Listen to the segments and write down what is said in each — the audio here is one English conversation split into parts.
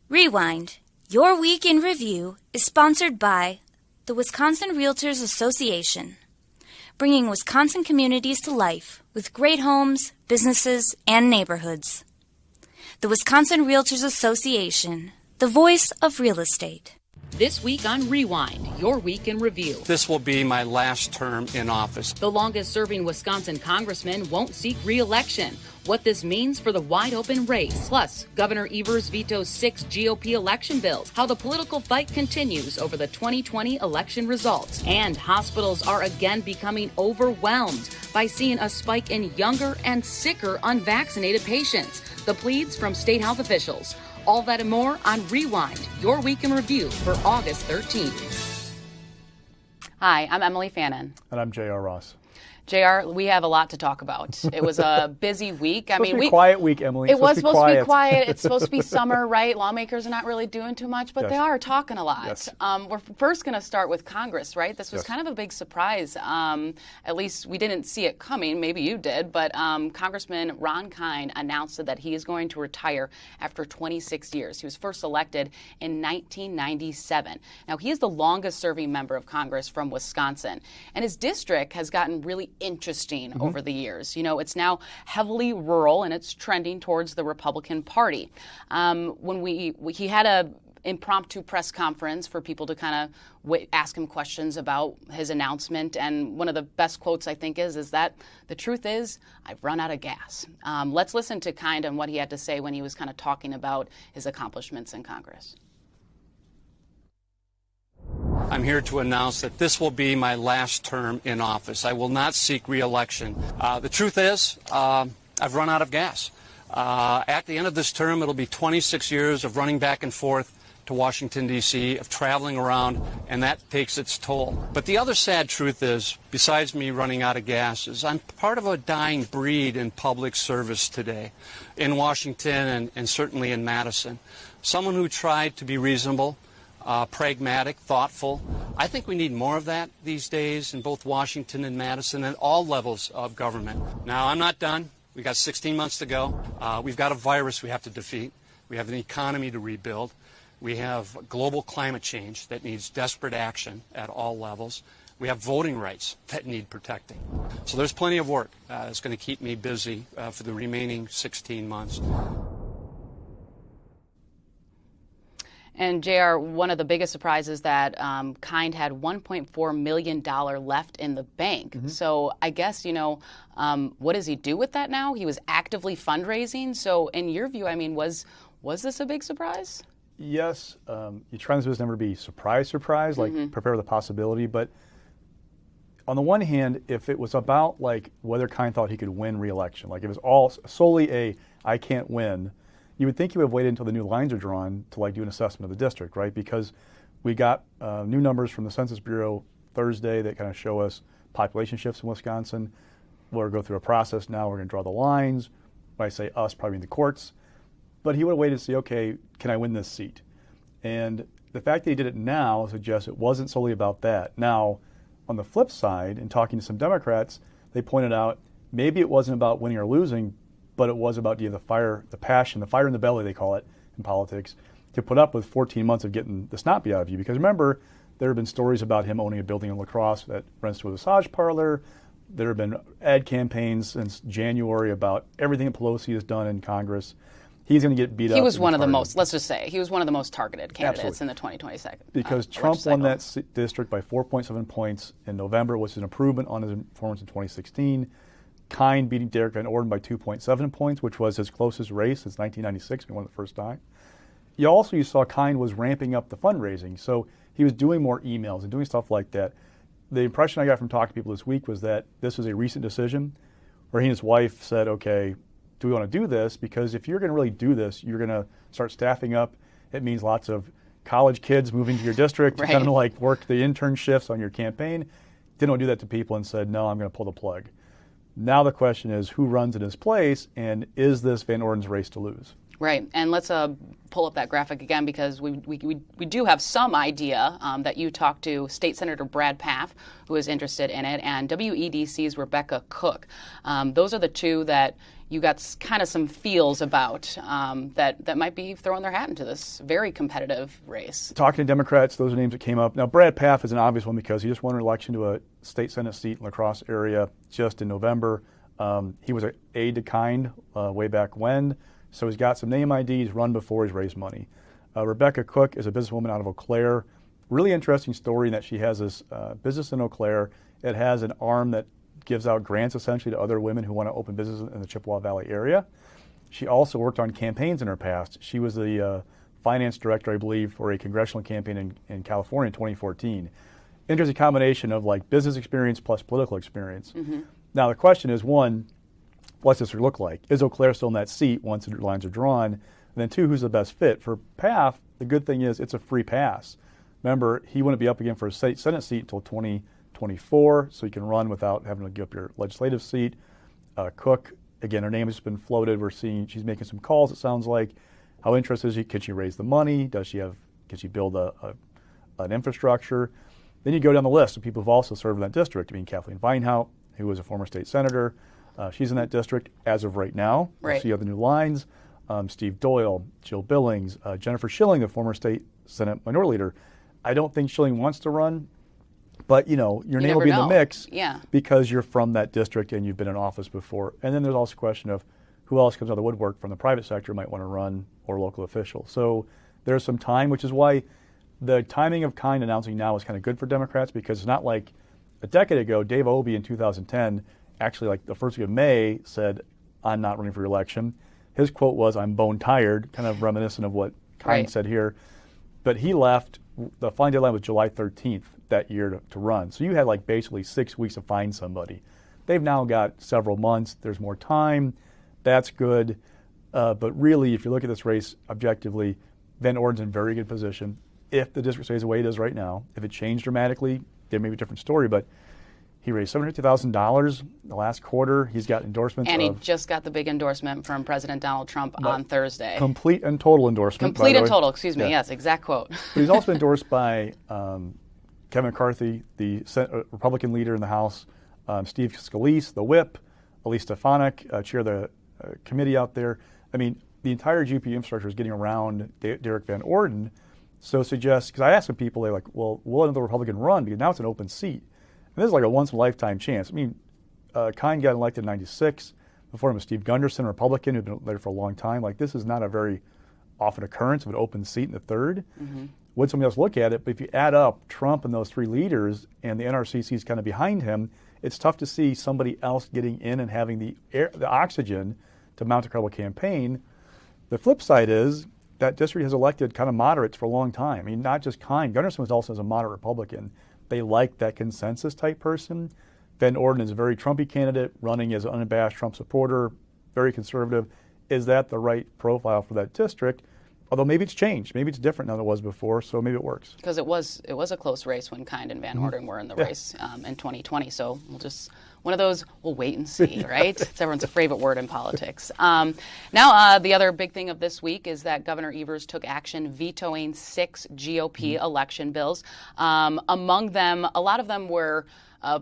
Rewind, Your Week in Review is sponsored by the Wisconsin Realtors Association, bringing Wisconsin communities to life with great homes, businesses, and neighborhoods. The Wisconsin Realtors Association, the voice of real estate. This week on Rewind, Your Week in Review. This will be my last term in office. The longest-serving Wisconsin congressman won't seek re-election. What this means for the wide-open race. Plus, Governor Evers vetoes 6 GOP election bills. How the political fight continues over the 2020 election results. And hospitals are again becoming overwhelmed by seeing a spike in younger and sicker unvaccinated patients. The pleads from state health officials. All that and more on Rewind, Your Week in Review for August 13th. Hi, I'm Emilee Fannon. And I'm JR Ross. JR, we have a lot to talk about. It was a busy week. It's supposed to be a quiet week, Emilee. It was supposed to be quiet. It's supposed to be summer, right? Lawmakers are not really doing too much, but Yes. they are talking a lot. Yes. We're first going to start with Congress, right? This was Yes. kind of a big surprise. At least we didn't see it coming. Maybe you did. But Congressman Ron Kind announced that he is going to retire after 26 years. He was first elected in 1997. Now, he is the longest-serving member of Congress from Wisconsin. And his district has gotten really interesting over the years. You know, it's now heavily rural and it's trending towards the Republican Party. When he had a impromptu press conference for people to kind of ask him questions about his announcement, and one of the best quotes I think is that the truth is I've run out of gas. Let's listen to Kind and what he had to say when he was kind of talking about his accomplishments in Congress. I'm here to announce that this will be my last term in office. I will not seek re-election. The truth is, I've run out of gas. At the end of this term, it'll be 26 years of running back and forth to Washington, D.C., of traveling around, and that takes its toll. But the other sad truth is, besides me running out of gas, is I'm part of a dying breed in public service today, in Washington and certainly in Madison. Someone who tried to be reasonable, pragmatic, thoughtful. I think we need more of that these days in both Washington and Madison and all levels of government. Now, I'm not done. We've got 16 months to go. We've got a virus we have to defeat. We have an economy to rebuild. We have global climate change that needs desperate action at all levels. We have voting rights that need protecting. So there's plenty of work that's going to keep me busy for the remaining 16 months. And JR, one of the biggest surprises that Kind had $1.4 million left in the bank. So I guess, what does he do with that now? He was actively fundraising. So in your view, I mean, was this a big surprise? Yes. You try in this business never to be surprise, like prepare for the possibility. But on the one hand, if it was about like whether Kind thought he could win re-election, like if it was all solely a I can't win, you would think he would have waited until the new lines are drawn to like do an assessment of the district, right? Because we got new numbers from the Census Bureau Thursday that kind of show us population shifts in Wisconsin. We'll go through a process now. We're going to draw the lines. When I say us, probably in the courts. But he would have waited to see, okay, can I win this seat? And the fact that he did it now suggests it wasn't solely about that. Now, on the flip side, in talking to some Democrats, they pointed out maybe it wasn't about winning or losing, but it was about the fire, the passion, the fire in the belly, they call it in politics, to put up with 14 months of getting the snot beat out of you. Because remember, there have been stories about him owning a building in La Crosse that rents to a massage parlor. There have been ad campaigns since January about everything that Pelosi has done in Congress. He's going to get beat up. He was one of the most, let's just say, he was one of the most targeted candidates Absolutely. in the 2020 second. Because Trump won that district by 4.7 points in November, which is an improvement on his performance in 2016. Kind beating Derek Van Orden by 2.7 points, which was his closest race since 1996, when he won the first time. You saw Kind was ramping up the fundraising, so he was doing more emails and doing stuff like that. The impression I got from talking to people this week was that this was a recent decision where he and his wife said, okay, do we want to do this? Because if you're going to really do this, you're going to start staffing up. It means lots of college kids moving to your district to kind of like work the intern shifts on your campaign. Didn't want to do that to people and said, no, I'm going to pull the plug. Now the question is, who runs in his place, and is this Van Orden's race to lose? Right, and let's pull up that graphic again, because we do have some idea that you talked to State Senator Brad Pfaff, who is interested in it, and WEDC's Rebecca Cook. Those are the two that you got kind of some feels about that might be throwing their hat into this very competitive race. Talking to Democrats, those are names that came up. Now, Brad Pfaff is an obvious one because he just won an election to a state Senate seat in La Crosse area just in November. He was an aide to Kind way back when, so he's got some name IDs, run before, he's raised money. Rebecca Cook is a businesswoman out of Eau Claire. Really interesting story in that she has this business in Eau Claire. It has an arm that gives out grants essentially to other women who want to open businesses in the Chippewa Valley area. She also worked on campaigns in her past. She was the finance director, I believe, for a congressional campaign in California in 2014. Interesting combination of like business experience plus political experience. Mm-hmm. Now the question is, one, what's this look like? Is Eau Claire still in that seat once the lines are drawn? And then two, who's the best fit? For Pfaff, the good thing is it's a free pass. Remember, he wouldn't be up again for a Senate seat until 2024, so you can run without having to give up your legislative seat. Cook, again, her name has been floated. We're seeing she's making some calls, it sounds like. How interested is she? Can she raise the money? Can she build an infrastructure? Then you go down the list of people who've also served in that district. I mean, Kathleen Vinehout, who was a former state senator. She's in that district as of right now. Right. We'll see other new lines. Steve Doyle, Jill Billings, Jennifer Schilling, the former state Senate minority leader. I don't think Schilling wants to run, but your name will be in the mix because you're from that district and you've been in office before. And then there's also a question of who else comes out of the woodwork from the private sector might want to run or local official. So there's some time, which is why the timing of Kind announcing now is kind of good for Democrats, because it's not like a decade ago, Dave Obey in 2010, actually like the first week of May, said, I'm not running for re-election. His quote was, I'm bone tired, kind of reminiscent of what Kind said here. But he left, the filing deadline was July 13th that year to run. So you had like basically 6 weeks to find somebody. They've now got several months. There's more time. That's good. But really, if you look at this race objectively, Van Orden's in very good position. If the district stays the way it is right now, if it changed dramatically, there may be a different story, but he raised $750,000 the last quarter. He's got endorsements. And he just got the big endorsement from President Donald Trump on Thursday. Complete and total endorsement. Complete and total, excuse me. Yeah. Yes, exact quote. But he's also been endorsed by Kevin McCarthy, the Republican leader in the House, Steve Scalise, the whip, Elise Stefanik, chair of the committee out there. I mean, the entire GOP infrastructure is getting around Derek Van Orden. So suggests, because I asked some people, they're like, well, will another Republican run? Because now it's an open seat. And this is like a once-in-a-lifetime chance. I mean, Kind got elected in 96. Before him was Steve Gunderson, a Republican who'd been there for a long time. Like, this is not a very often occurrence of an open seat in the third. Mm-hmm. Would somebody else look at it? But if you add up Trump and those three leaders and the NRCC is kind of behind him, it's tough to see somebody else getting in and having the oxygen to mount a credible campaign. The flip side is that district has elected kind of moderates for a long time. I mean, not just Kind. Gunderson was also as a moderate Republican. They like that consensus type person. Van Orden is a very Trumpy candidate, running as an unabashed Trump supporter, very conservative. Is that the right profile for that district? Although maybe it's changed. Maybe it's different now than it was before, so maybe it works. Because it was a close race when Kind and Van Orden were in the race in 2020. So one of those, we'll wait and see, right? It's everyone's favorite word in politics. Now, the other big thing of this week is that Governor Evers took action vetoing 6 GOP election bills. Among them, a lot of them were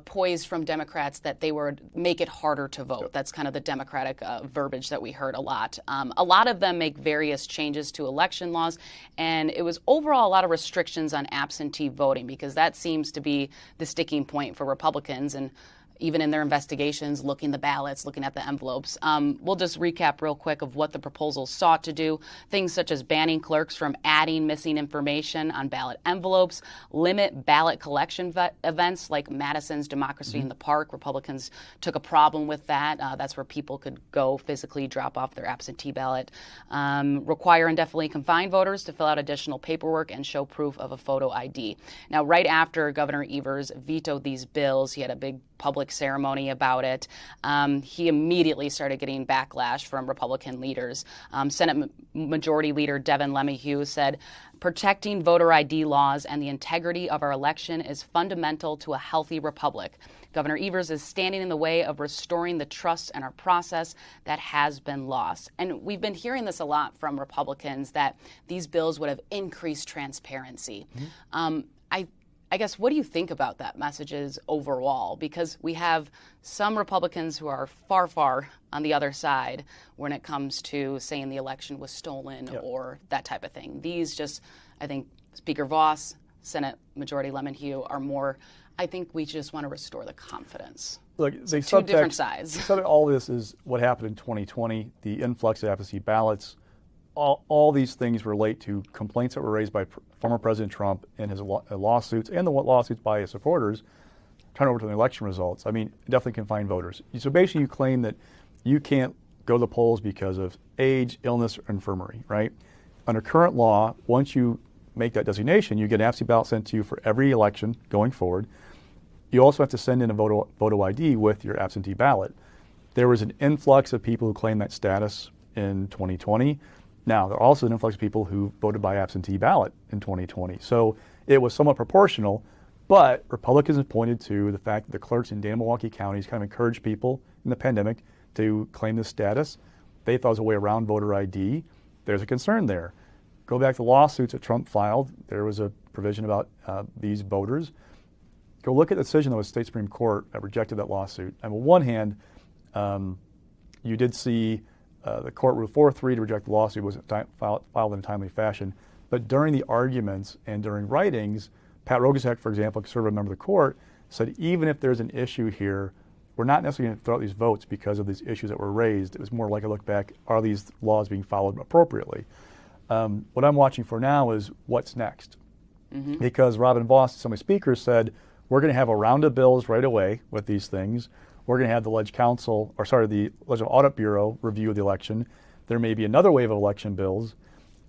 poised from Democrats that they would make it harder to vote. That's kind of the Democratic verbiage that we heard a lot. A lot of them make various changes to election laws, and it was overall a lot of restrictions on absentee voting, because that seems to be the sticking point for Republicans. And even in their investigations, looking the ballots, looking at the envelopes. We'll just recap real quick of what the proposals sought to do. Things such as banning clerks from adding missing information on ballot envelopes, limit ballot collection events like Madison's Democracy in the Park. Republicans took a problem with that. That's where people could go physically drop off their absentee ballot. Require indefinitely confined voters to fill out additional paperwork and show proof of a photo ID. Now, right after Governor Evers vetoed these bills, he had a big public ceremony about it. He immediately started getting backlash from Republican leaders. Senate Majority Leader Devin LeMahieu said, "Protecting voter ID laws and the integrity of our election is fundamental to a healthy republic. Governor Evers is standing in the way of restoring the trust in our process that has been lost." And we've been hearing this a lot from Republicans, that these bills would have increased transparency. I guess, what do you think about that messages overall? Because we have some Republicans who are far, far on the other side when it comes to saying the election was stolen or that type of thing. These just, I think, Speaker Voss, Senate Majority Lemonhue are more, I think we just want to restore the confidence. Look, so two different sides. All this is what happened in 2020, the influx of absentee ballots. All these things relate to complaints that were raised by former President Trump and his lawsuits and the lawsuits by his supporters turn over to the election results. I mean, it definitely can find voters. So basically you claim that you can't go to the polls because of age, illness, or infirmary, right? Under current law, once you make that designation, you get an absentee ballot sent to you for every election going forward. You also have to send in a photo ID with your absentee ballot. There was an influx of people who claimed that status in 2020. Now, there are also an influx of people who voted by absentee ballot in 2020. So it was somewhat proportional, but Republicans have pointed to the fact that the clerks in Dan and Milwaukee counties kind of encouraged people in the pandemic to claim this status. They thought it was a way around voter ID. There's a concern there. Go back to lawsuits that Trump filed. There was a provision about these voters. Go look at the decision that was State Supreme Court that rejected that lawsuit. And on one hand, you did see the court ruled 4-3 to reject the lawsuit, was filed in a timely fashion. But during the arguments and during writings, Pat Rogaczek, for example, a conservative member of the court, said even if there's an issue here, we're not necessarily going to throw out these votes because of these issues that were raised. It was more like a look back, are these laws being followed appropriately? What I'm watching for now is what's next. Mm-hmm. Because Robin Voss, some of the speakers said, we're going to have a round of bills right away with these things. We're going to have the the Legislative Audit Bureau review the election. There may be another wave of election bills.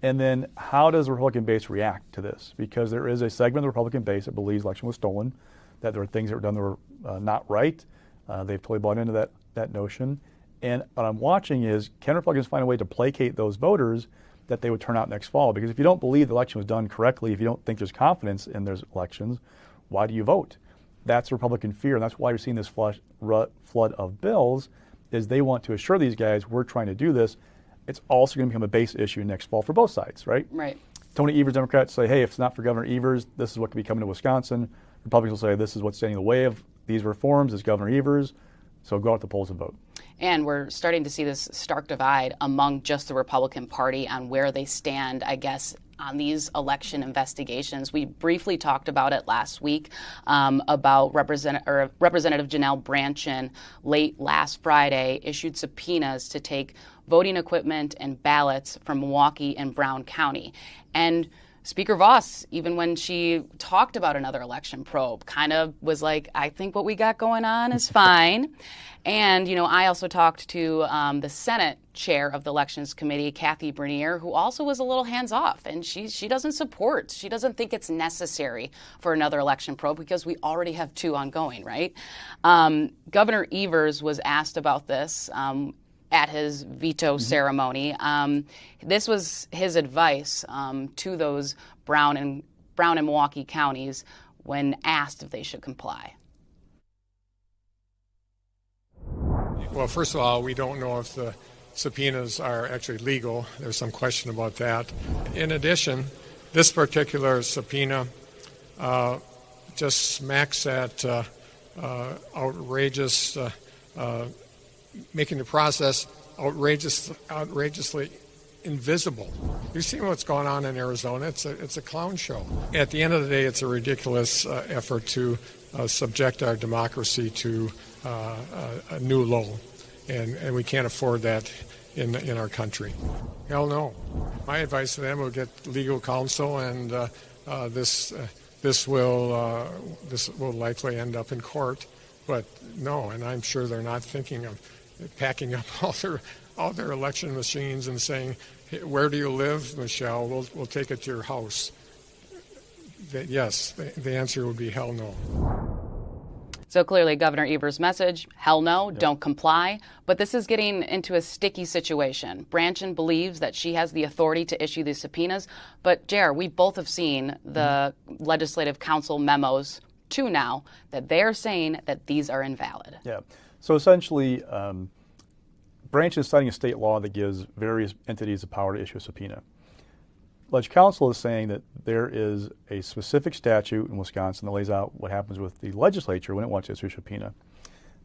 And then how does the Republican base react to this? Because there is a segment of the Republican base that believes the election was stolen, that there were things that were done that were not right. They've totally bought into that notion. And what I'm watching is, can Republicans find a way to placate those voters that they would turn out next fall? Because if you don't believe the election was done correctly, if you don't think there's confidence in those elections, why do you vote? That's Republican fear, and that's why you're seeing this flood of bills, is they want to assure these guys, we're trying to do this. It's also going to become a base issue next fall for both sides, right? Right. Tony Evers, Democrats, say, hey, if it's not for Governor Evers, this is what could be coming to Wisconsin. Republicans will say, this is what's standing in the way of these reforms, is Governor Evers. So go out to the polls and vote. And we're starting to see this stark divide among just the Republican Party on where they stand, I guess, on these election investigations. We briefly talked about it last week, about Representative Janelle Brandtjen late last Friday issued subpoenas to take voting equipment and ballots from Milwaukee and Brown County. And Speaker Voss, even when she talked about another election probe, kind of was like, I think what we got going on is fine. And, I also talked to the Senate chair of the Elections Committee, Kathy Bernier, who also was a little hands-off. And she doesn't think it's necessary for another election probe because we already have two ongoing, right? Governor Evers was asked about this at his veto ceremony. This was his advice to those Brown and Milwaukee counties when asked if they should comply. Well, first of all, we don't know if the subpoenas are actually legal. There's some question about that. In addition, this particular subpoena just smacks at outrageous, making the process outrageously invisible. You've seen what's going on in Arizona. It's a clown show. At the end of the day, it's a ridiculous effort to subject our democracy to a new low, and we can't afford that in our country. Hell no. My advice to them will get legal counsel, and this will likely end up in court. But no, and I'm sure they're not thinking of packing up all their election machines and saying, hey, where do you live, Michelle? We'll take it to your house. Yes, the answer would be hell no. So clearly Governor Evers' message, hell no, don't comply. But this is getting into a sticky situation. Brandtjen believes that she has the authority to issue these subpoenas. But, JR, we both have seen the Legislative Council memos, too, now, that they're saying that these are invalid. Yeah. So essentially, Brandtjen is citing a state law that gives various entities the power to issue a subpoena. Ledge Counsel is saying that there is a specific statute in Wisconsin that lays out what happens with the legislature when it wants to issue a subpoena.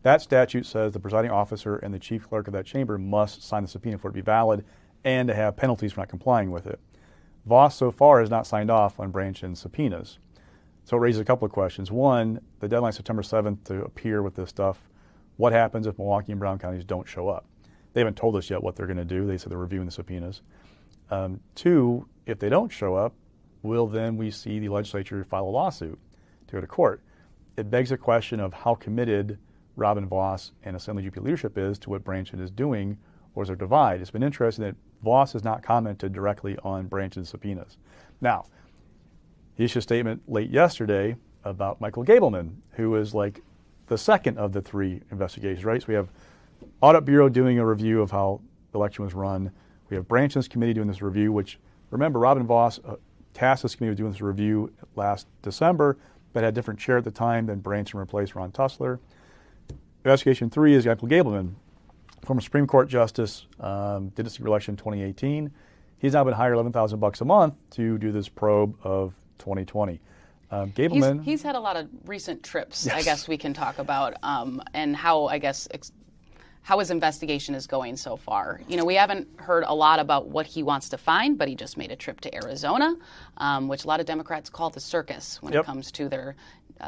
That statute says the presiding officer and the chief clerk of that chamber must sign the subpoena for it to be valid and to have penalties for not complying with it. Voss so far has not signed off on Branchen's subpoenas. So it raises a couple of questions. One, the deadline is September 7th to appear with this stuff. What happens if Milwaukee and Brown counties don't show up? They haven't told us yet what they're going to do. They said they're reviewing the subpoenas. Two, if they don't show up, will then we see the legislature file a lawsuit to go to court? It begs the question of how committed Robin Voss and Assembly GP leadership is to what Branchen is doing, or is there a divide? It's been interesting that Voss has not commented directly on Branchen's subpoenas. Now, he issued a statement late yesterday about Michael Gableman, who is like the second of the three investigations, right? So we have Audit Bureau doing a review of how the election was run. We have Branchen's committee doing this review, which, remember, Robin Voss tasked this committee with doing this review last December, but had a different chair at the time than Branchen replaced Ron Tussler. Investigation 3 is Michael Gableman, former Supreme Court Justice, did a secret election in 2018. He's now been hired $11,000 a month to do this probe of 2020. Gableman, he's had a lot of recent trips, yes. I guess we can talk about, and how, I guess, how his investigation is going so far. You know, we haven't heard a lot about what he wants to find, but he just made a trip to Arizona, which a lot of Democrats call the circus when it comes to their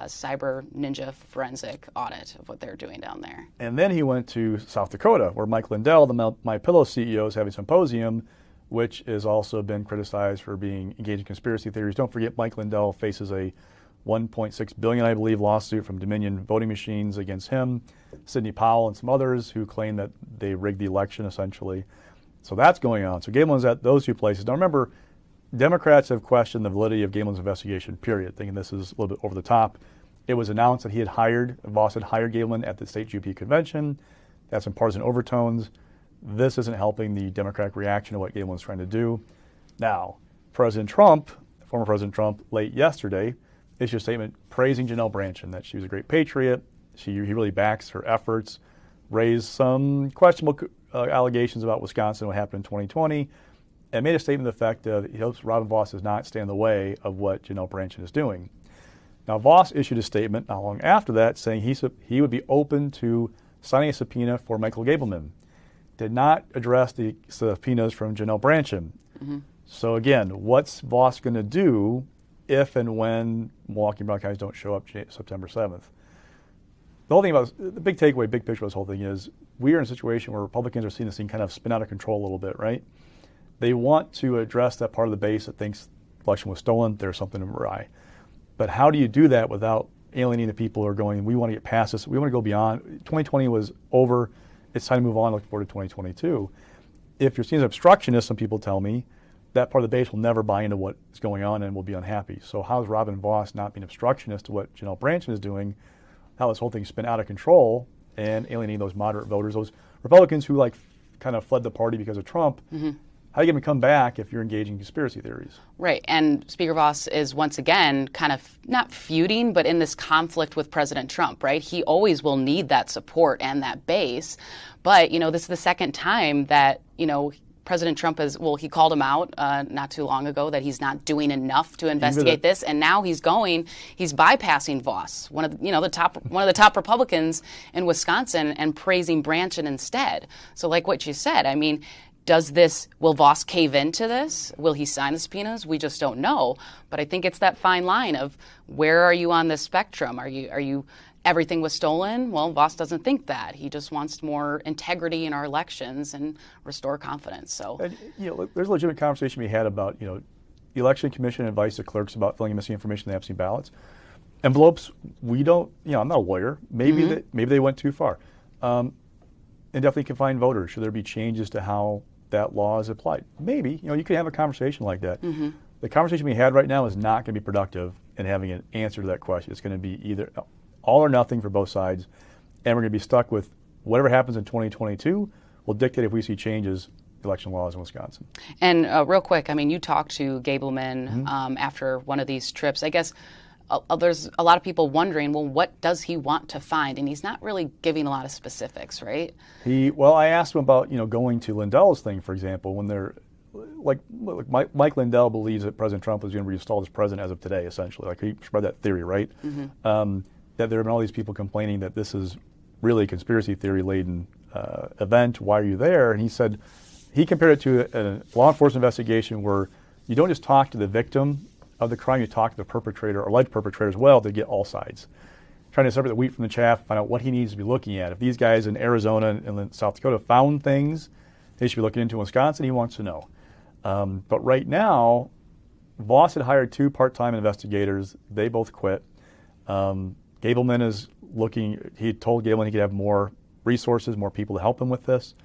cyber ninja forensic audit of what they're doing down there. And then he went to South Dakota, where Mike Lindell, the MyPillow CEO, is having a symposium, which has also been criticized for being engaged in conspiracy theories. Don't forget, Mike Lindell faces a $1.6 billion, I believe, lawsuit from Dominion voting machines against him, Sidney Powell, and some others who claim that they rigged the election, essentially. So that's going on. So Gableman's at those two places. Now remember, Democrats have questioned the validity of Gableman's investigation, period, thinking this is a little bit over the top. It was announced that Voss had hired Gableman at the state GOP convention. That's some partisan overtones. This isn't helping the Democratic reaction to what Gableman's trying to do. Now, former President Trump, late yesterday, issued a statement praising Janelle Branchen, that she was a great patriot. He really backs her efforts, raised some questionable allegations about Wisconsin, what happened in 2020, and made a statement to the effect of he hopes Robin Voss does not stand in the way of what Janelle Branchen is doing. Now, Voss issued a statement not long after that saying he would be open to signing a subpoena for Michael Gableman. Did not address the subpoenas from Janelle Branchen. Mm-hmm. So again, what's Voss going to do if and when Milwaukee and Brown counties don't show up September 7th? The whole thing about the big takeaway, big picture of this whole thing is we are in a situation where Republicans are seeing this thing kind of spin out of control a little bit, right? They want to address that part of the base that thinks the election was stolen, there's something awry. But how do you do that without alienating the people who are going, we want to get past this, we want to go beyond, 2020 was over, it's time to move on, looking forward to 2022. If you're seen as obstructionist, some people tell me, that part of the base will never buy into what's going on and will be unhappy. So how is Robin Voss not being obstructionist to what Janelle Branchen is doing, how this whole thing's spin out of control and alienating those moderate voters, those Republicans who kind of fled the party because of Trump? Mm-hmm. How are you going to come back if you're engaging in conspiracy theories? Right, and Speaker Voss is once again kind of not feuding, but in this conflict with President Trump, right? He always will need that support and that base. But, this is the second time that, President Trump he called him out not too long ago that he's not doing enough to investigate this, and now he's bypassing Voss, one of the top Republicans in Wisconsin, and praising Branchen instead. So like what you said, I mean, will Voss cave into this? Will he sign the subpoenas? We just don't know. But I think it's that fine line of where are you on this spectrum? Are you everything was stolen? Well, Voss doesn't think that. He just wants more integrity in our elections and restore confidence. So, there's a legitimate conversation we had about, the Election Commission advice to clerks about filling in missing information in the absentee ballots. Envelopes, we don't, I'm not a lawyer. Maybe they went too far. And definitely confine voters. Should there be changes to how that law is applied? Maybe. You can have a conversation like that. Mm-hmm. The conversation we had right now is not going to be productive in having an answer to that question. It's going to be either all or nothing for both sides, and we're going to be stuck with whatever happens in 2022 will dictate if we see changes in election laws in Wisconsin. And real quick, you talked to Gableman after one of these trips. I guess there's a lot of people wondering, well, what does he want to find? And he's not really giving a lot of specifics, right? I asked him about, going to Lindell's thing, for example, when Mike Lindell believes that President Trump was going to be installed as president as of today, essentially. Like, he spread that theory, right? That there have been all these people complaining that this is really a conspiracy theory-laden event. Why are you there? And he said, he compared it to a law enforcement investigation where you don't just talk to the victim of the crime, you talk to the perpetrator or alleged perpetrator as well to get all sides. Trying to separate the wheat from the chaff, find out what he needs to be looking at. If these guys in Arizona and South Dakota found things they should be looking into in Wisconsin, he wants to know. But right now, Voss had hired 2 part-time investigators. They both quit. Gableman is looking, he told Gableman he could have more resources, more people to help him with this.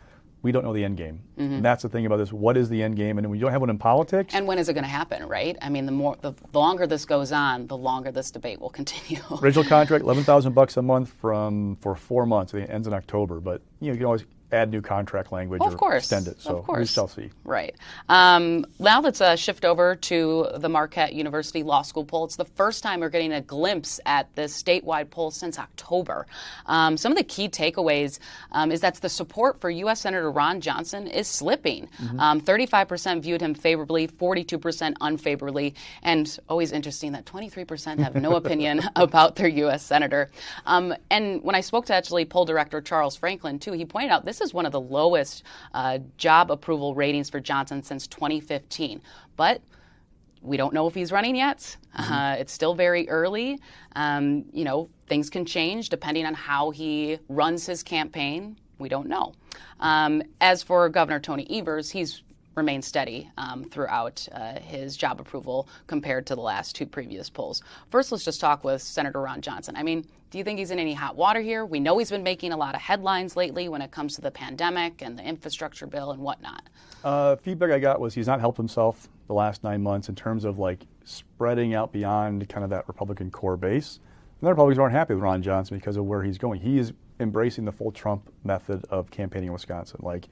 We don't know the end game. And that's the thing about this. What is the end game? And we don't have one in politics. And when is it going to happen, right? I mean, the longer this goes on, the longer this debate will continue. Original contract, $11,000 a month for 4 months. It ends in October. But you can always add new contract language or extend it. So we shall see. Right. Now let's shift over to the Marquette University Law School poll. It's the first time we're getting a glimpse at this statewide poll since October. Some of the key takeaways is that the support for U.S. Senator Ron Johnson is slipping. 35% viewed him favorably, 42% unfavorably, and always interesting that 23% have no opinion about their U.S. Senator. And when I spoke to actually poll director Charles Franklin, too, he pointed out this is one of the lowest job approval ratings for Johnson since 2015. But we don't know if he's running yet. It's still very early. Things can change depending on how he runs his campaign. We don't know. As for Governor Tony Evers, he's remained steady throughout his job approval compared to the last 2 previous polls. First, let's just talk with Senator Ron Johnson. I mean, do you think he's in any hot water here? We know he's been making a lot of headlines lately when it comes to the pandemic and the infrastructure bill and whatnot. Feedback I got was he's not helped himself the last 9 months in terms of like spreading out beyond kind of that Republican core base. And the Republicans aren't happy with Ron Johnson because of where he's going. He is embracing the full Trump method of campaigning in Wisconsin, like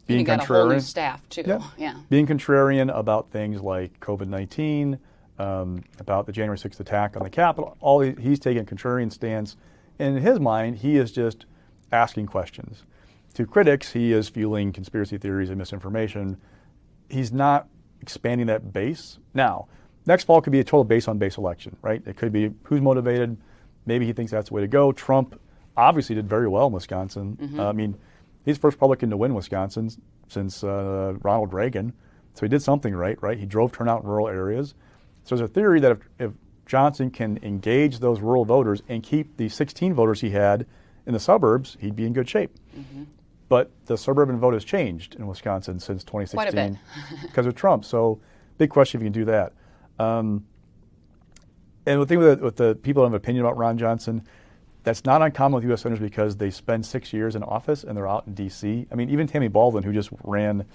being contrarian. Got a whole new staff too. Yeah. Being contrarian about things like COVID-19, about the January 6th attack on the Capitol. He's taking a contrarian stance. In his mind, he is just asking questions. To critics, he is fueling conspiracy theories and misinformation. He's not expanding that base. Now, next fall could be a total base-on-base election, right? It could be who's motivated. Maybe he thinks that's the way to go. Trump obviously did very well in Wisconsin. I mean, he's the first Republican to win Wisconsin since Ronald Reagan. So he did something right? He drove turnout in rural areas. So there's a theory that if Johnson can engage those rural voters and keep the 16 voters he had in the suburbs, he'd be in good shape. But the suburban vote has changed in Wisconsin since 2016 Quite a bit. because of Trump. So big question if you can do that. And the thing with the people that have an opinion about Ron Johnson, that's not uncommon with U.S. senators because they spend 6 years in office and they're out in D.C. I mean, even Tammy Baldwin, who just ran,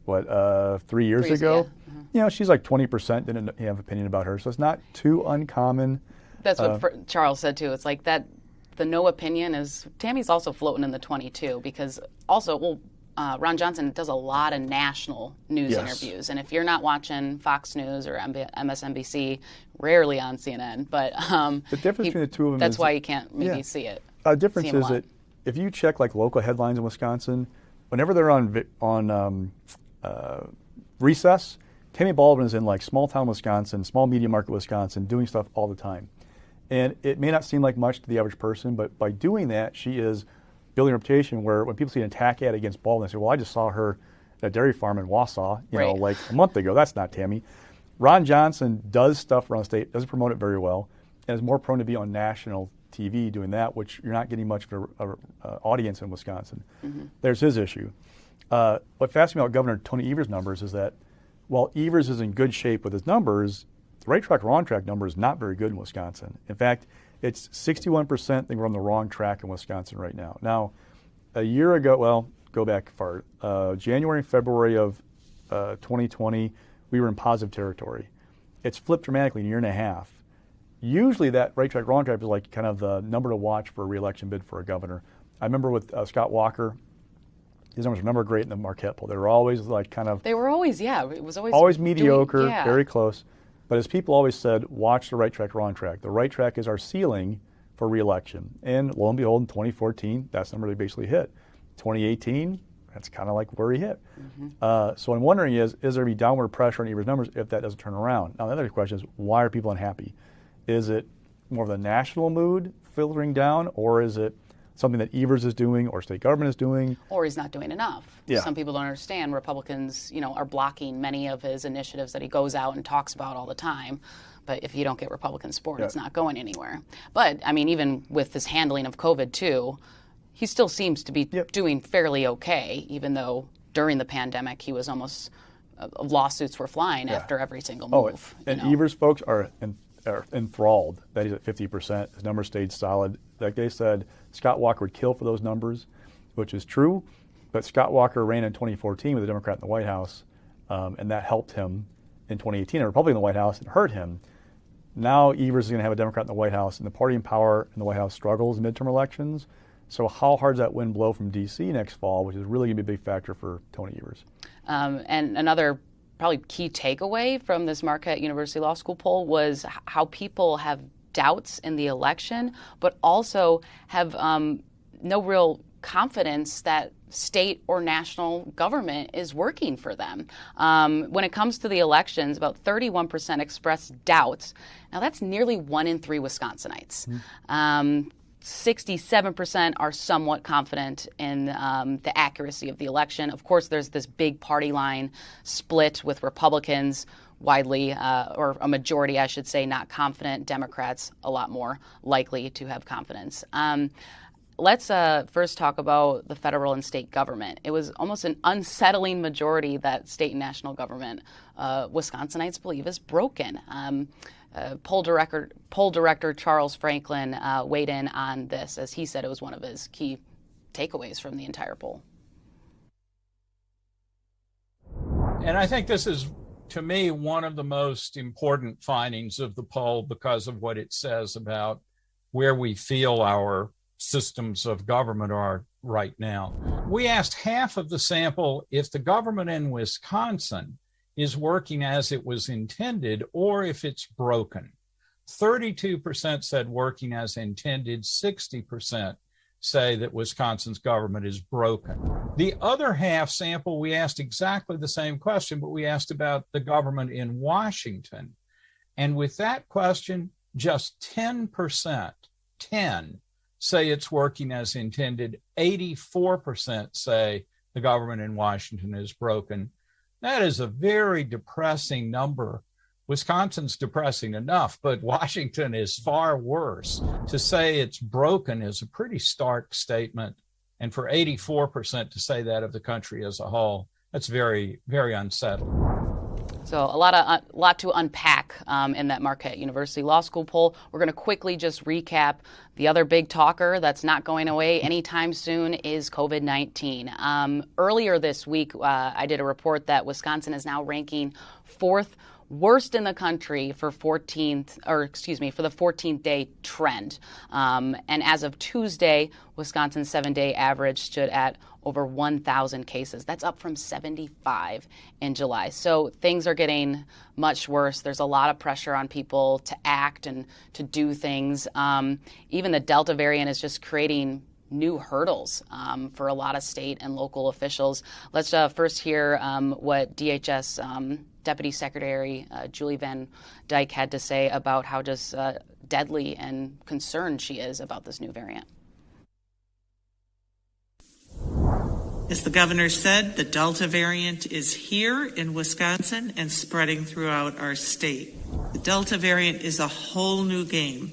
3 years ago? Yeah. She's like 20% didn't have an opinion about her. So it's not too uncommon. That's what Charles said, too. It's like that the no opinion is, Tammy's also floating in the 22 because also, Ron Johnson does a lot of national news interviews. And if you're not watching Fox News or MSNBC, rarely on CNN, but the difference between the two of them that's is, why you can't maybe see it. The difference is that if you check like local headlines in Wisconsin, whenever they're on recess, Tammy Baldwin is in like small town Wisconsin, small media market Wisconsin, doing stuff all the time. And it may not seem like much to the average person, but by doing that, she is building a reputation where when people see an attack ad against Baldwin, they say, well, I just saw her at a dairy farm in Wausau, like a month ago. That's not Tammy. Ron Johnson does stuff around the state, doesn't promote it very well, and is more prone to be on national TV doing that, which you're not getting much of an audience in Wisconsin. There's his issue. What fascinates me about Governor Tony Evers' numbers is that while Evers is in good shape with his numbers, the right track, wrong track number is not very good in Wisconsin. In fact, it's 61% think we're on the wrong track in Wisconsin right now. Now, a year ago, well, go back far, January and February of 2020, we were in positive territory. It's flipped dramatically in a year and a half. Usually that right track, wrong track is like kind of the number to watch for a re-election bid for a governor. I remember with Scott Walker, his numbers were never great in the Marquette poll. They were always like kind of... They were always, it was always mediocre, very close. But as people always said, watch the right track, wrong track. The right track is our ceiling for re-election. And lo and behold, in 2014, that's the number they basically hit. 2018, That's kind of like where he hit. So what I'm wondering is there going to be downward pressure on Evers' numbers if that doesn't turn around? Now, the other question is, why are people unhappy? Is it more of the national mood filtering down, or is it something that Evers is doing or state government is doing? Or he's not doing enough. Yeah. Some people don't understand Republicans, are blocking many of his initiatives that he goes out and talks about all the time. But if you don't get Republican support, it's not going anywhere. But, I mean, even with his handling of COVID, too, he still seems to be doing fairly okay, even though during the pandemic he was almost lawsuits were flying after every single move. And Evers folks are enthralled that he's at 50%. His numbers stayed solid. Like they said, Scott Walker would kill for those numbers, which is true. But Scott Walker ran in 2014 with a Democrat in the White House, and that helped him in 2018. A Republican in the White House and hurt him. Now Evers is going to have a Democrat in the White House, and the party in power in the White House struggles in midterm elections. So how hard does that wind blow from D.C. next fall, which is really going to be a big factor for Tony Evers? And another probably key takeaway from this Marquette University Law School poll was how people have doubts in the election, but also have no real confidence that state or national government is working for them. When it comes to the elections, about 31% expressed doubts. Now, that's nearly 1 in 3 Wisconsinites. 67% are somewhat confident in the accuracy of the election. Of course, there's this big party line split with Republicans widely, or a majority, I should say, not confident. Democrats a lot more likely to have confidence. Let's first talk about the federal and state government. It was almost an unsettling majority that state and national government Wisconsinites believe is broken. Poll director Charles Franklin weighed in on this, as he said it was one of his key takeaways from the entire poll. And I think this is, to me, one of the most important findings of the poll because of what it says about where we feel our systems of government are right now. We asked half of the sample if the government in Wisconsin is working as it was intended or if it's broken. 32% said working as intended, 60% say that Wisconsin's government is broken. The other half sample, we asked exactly the same question, but we asked about the government in Washington. And with that question, just 10%, 10, say it's working as intended. 84% say the government in Washington is broken. That is a very depressing number. Wisconsin's depressing enough, but Washington is far worse. To say it's broken is a pretty stark statement. And for 84% to say that of the country as a whole, that's very, very unsettling. So a lot to unpack in that Marquette University Law School poll. We're going to quickly just recap. The other big talker that's not going away anytime soon is COVID-19. Earlier this week, I did a report that Wisconsin is now ranking 4th worst in the country for the 14th day trend. And as of Tuesday, Wisconsin's 7-day average stood at over 1,000 cases. That's up from 75 in July. So things are getting much worse. There's a lot of pressure on people to act and to do things. Even the Delta variant is just creating new hurdles for a lot of state and local officials. Let's first hear what DHS Deputy Secretary Julie Van Dyke had to say about how just deadly and concerned she is about this new variant. As the governor said, the Delta variant is here in Wisconsin and spreading throughout our state. The Delta variant is a whole new game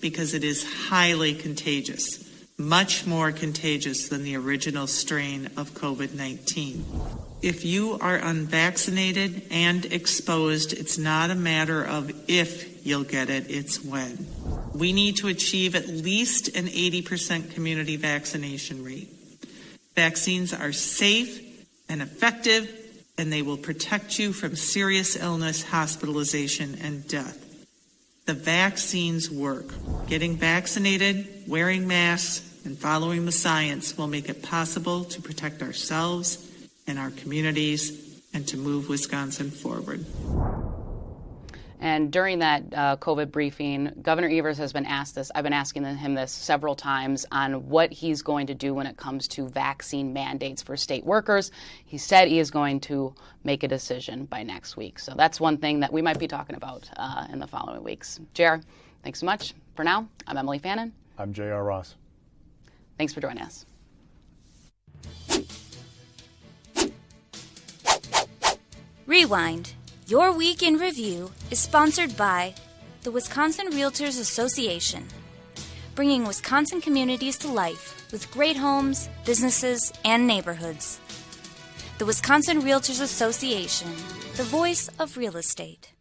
because it is highly contagious, much more contagious than the original strain of COVID-19. If you are unvaccinated and exposed, it's not a matter of if you'll get it, it's when. We need to achieve at least an 80% community vaccination rate. Vaccines are safe and effective, and they will protect you from serious illness, hospitalization, and death. The vaccines work. Getting vaccinated, wearing masks, and following the science will make it possible to protect ourselves and our communities and to move Wisconsin forward. And during that COVID briefing, Governor Evers has been asked this. I've been asking him this several times on what he's going to do when it comes to vaccine mandates for state workers. He said he is going to make a decision by next week. So that's one thing that we might be talking about in the following weeks. JR, thanks so much. For now, I'm Emilee Fannon. I'm JR Ross. Thanks for joining us. Rewind. Your Week in Review is sponsored by the Wisconsin Realtors Association, bringing Wisconsin communities to life with great homes, businesses, and neighborhoods. The Wisconsin Realtors Association, the voice of real estate.